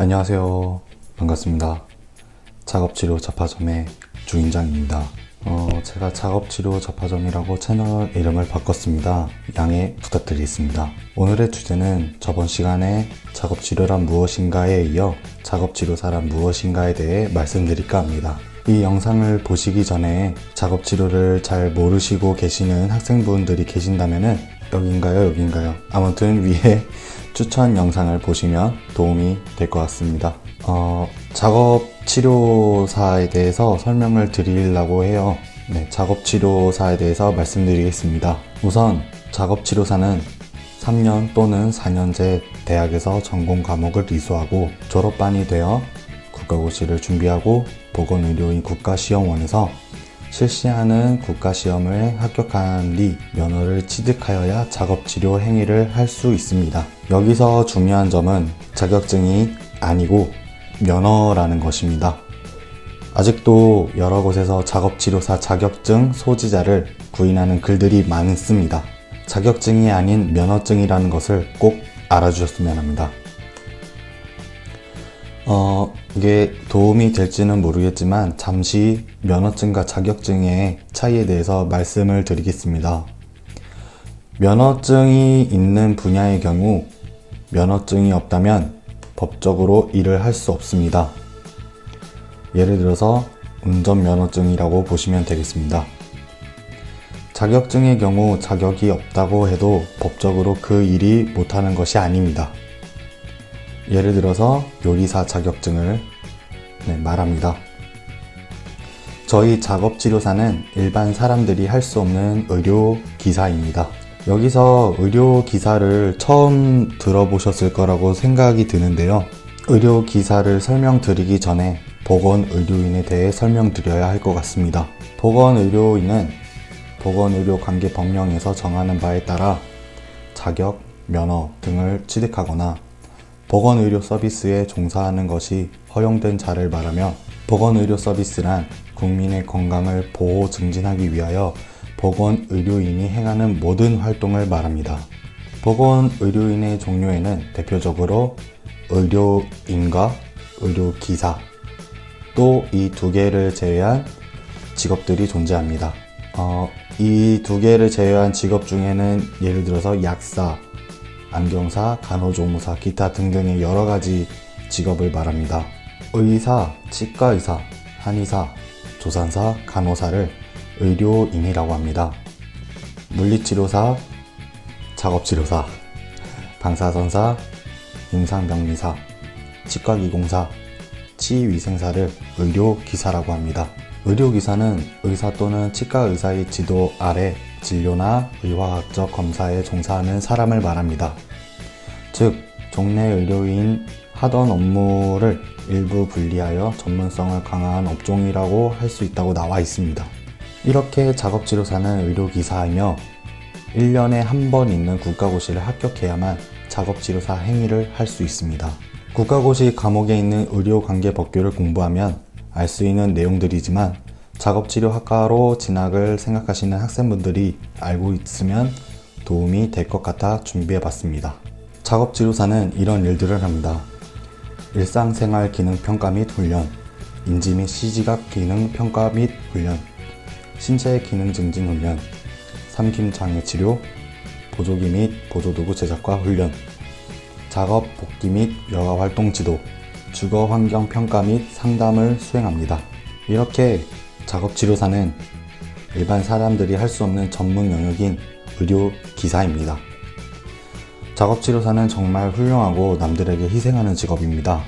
안녕하세요. 반갑습니다. 작업치료 잡화점의 주인장입니다. 제가 작업치료 잡화점이라고 채널 이름을 바꿨습니다. 양해 부탁드리겠습니다. 오늘의 주제는 저번 시간에 작업치료란 무엇인가에 이어 작업치료사란 무엇인가에 대해 말씀드릴까 합니다. 이 영상을 보시기 전에 작업치료를 잘 모르시고 계시는 학생분들이 계신다면 여긴가요? 아무튼 위에 추천 영상을 보시면 도움이 될 것 같습니다. 작업치료사에 대해서 설명을 드리려고 해요. 작업치료사에 대해서 말씀드리겠습니다. 우선 작업치료사는 3년 또는 4년제 대학에서 전공 과목을 이수하고 졸업반이 되어 국가고시를 준비하고 보건의료인 국가시험원에서 실시하는 국가시험을 합격한 뒤 면허를 취득하여야 작업치료 행위를 할 수 있습니다. 여기서 중요한 점은 자격증이 아니고 면허라는 것입니다. 아직도 여러 곳에서 작업치료사 자격증 소지자를 구인하는 글들이 많습니다. 자격증이 아닌 면허증이라는 것을 꼭 알아주셨으면 합니다. 이게 도움이 될지는 모르겠지만 잠시 면허증과 자격증의 차이에 대해서 말씀을 드리겠습니다. 면허증이 있는 분야의 경우 면허증이 없다면 법적으로 일을 할 수 없습니다. 예를 들어서 운전면허증이라고 보시면 되겠습니다. 자격증의 경우 자격이 없다고 해도 법적으로 그 일이 못하는 것이 아닙니다. 예를 들어서 요리사 자격증을 말합니다. 저희 작업치료사는 일반 사람들이 할 수 없는 의료기사입니다. 여기서 의료기사를 처음 들어보셨을 거라고 생각이 드는데요. 의료기사를 설명드리기 전에 보건의료인에 대해 설명드려야 할 것 같습니다. 보건의료인은 보건의료관계법령에서 정하는 바에 따라 자격, 면허 등을 취득하거나 보건의료 서비스에 종사하는 것이 허용된 자를 말하며 보건의료 서비스란 국민의 건강을 보호 증진하기 위하여 보건의료인이 행하는 모든 활동을 말합니다. 보건의료인의 종류에는 대표적으로 의료인과 의료기사 또 이 두 개를 제외한 직업들이 존재합니다. 이 두 개를 제외한 직업 중에는 예를 들어서 약사, 안경사, 간호조무사, 기타 등등의 여러 가지 직업을 말합니다. 의사, 치과의사, 한의사, 조산사, 간호사를 의료인이라고 합니다. 물리치료사, 작업치료사, 방사선사, 임상병리사, 치과기공사, 치위생사를 의료기사라고 합니다. 의료기사는 의사 또는 치과의사의 지도 아래 진료나 의화학적 검사에 종사하는 사람을 말합니다. 즉, 종래 의료인 하던 업무를 일부 분리하여 전문성을 강화한 업종이라고 할 수 있다고 나와 있습니다. 이렇게 작업치료사는 의료기사이며 1년에 한 번 있는 국가고시를 합격해야만 작업치료사 행위를 할 수 있습니다. 국가고시 과목에 있는 의료관계법규를 공부하면 알 수 있는 내용들이지만 작업치료학과로 진학을 생각하시는 학생분들이 알고 있으면 도움이 될 것 같아 준비해봤습니다. 작업치료사는 이런 일들을 합니다. 일상생활 기능 평가 및 훈련, 인지 및 시지각 기능 평가 및 훈련, 신체 기능 증진 훈련, 삼김장애 치료, 보조기 및 보조도구 제작과 훈련, 작업 복귀 및 여가 활동 지도, 주거 환경 평가 및 상담을 수행합니다. 이렇게 작업치료사는 일반 사람들이 할 수 없는 전문 영역인 의료기사입니다. 작업치료사는 정말 훌륭하고 남들에게 희생하는 직업입니다.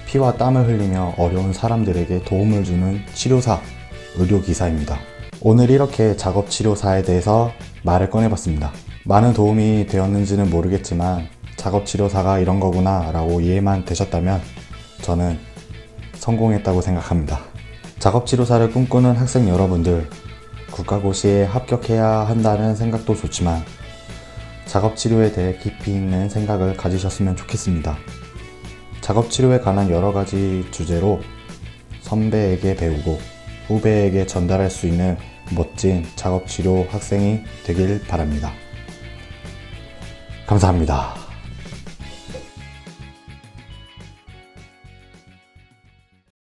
피와 땀을 흘리며 어려운 사람들에게 도움을 주는 치료사, 의료기사입니다. 오늘 이렇게 작업치료사에 대해서 말을 꺼내봤습니다. 많은 도움이 되었는지는 모르겠지만 작업치료사가 이런 거구나 라고 이해만 되셨다면 저는 성공했다고 생각합니다. 작업치료사를 꿈꾸는 학생 여러분들, 국가고시에 합격해야 한다는 생각도 좋지만 작업치료에 대해 깊이 있는 생각을 가지셨으면 좋겠습니다. 작업치료에 관한 여러 가지 주제로 선배에게 배우고 후배에게 전달할 수 있는 멋진 작업치료 학생이 되길 바랍니다. 감사합니다.